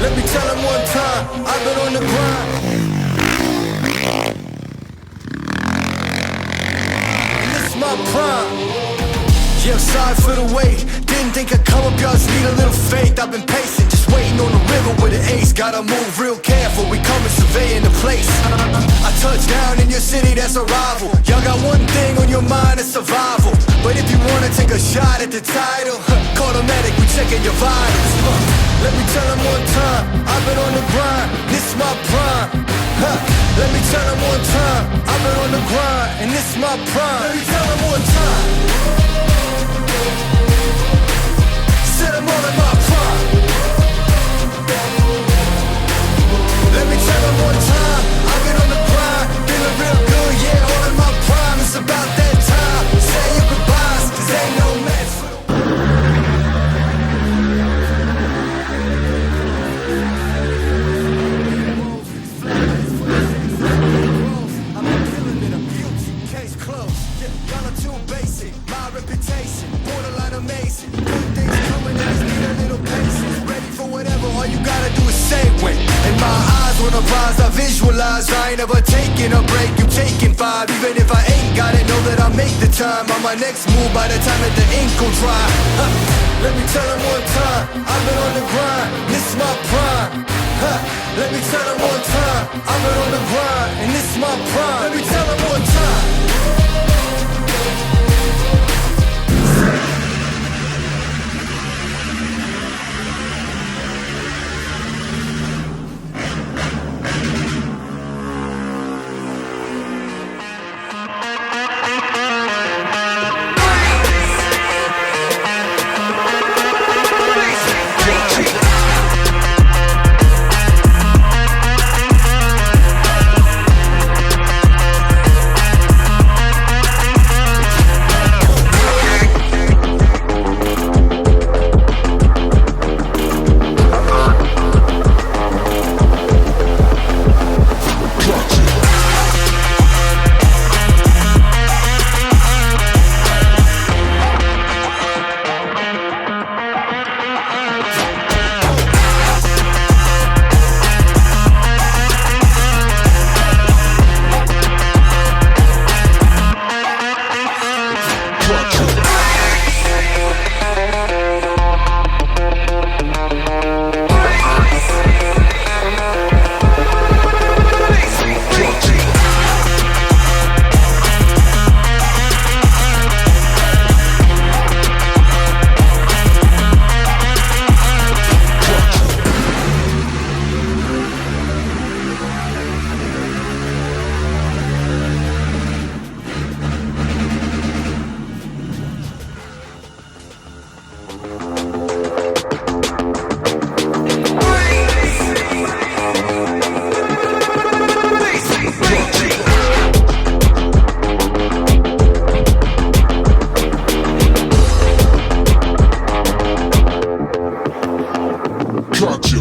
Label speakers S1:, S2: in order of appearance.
S1: Let me tell them one time, I've been on the grind. And this is my prime. Yeah, I'm sorry for the wait. Didn't think I'd come up, y'all just need a little faith. I've been patient, just waiting on the river with an ace. Gotta move real careful, we coming surveying the place. I touched down in your city, that's a rival. Y'all got one thing on your mind, it's survival. But if you wanna take a shot at the title, call the medic, we checking your vitals. Let me tell them one time, I've been on the grind, this is my prime. Let me tell them one time, I've been on the grind, and this is my prime. Let me tell them one time. Said I'm all in my prime. Let me tell them one time, I've been on the grind, feeling real good, yeah, all in my prime. It's about that time, say your goodbyes, 'cause ain't no match for the reputation, borderline amazing. Good things coming, I just need a little patience. Ready for whatever, all you gotta do is say when. In my eyes, when I rise, I visualize. I ain't ever taking a break, you taking five. Even if I ain't got it, know that I'll make the time. On my next move, by the time that the ink will dry. Let me tell them one time, I've been on the grind, this is my prime. Let me tell them one time, I've been on the grind, and this is my prime. Let me tell them one time.
S2: Gotcha.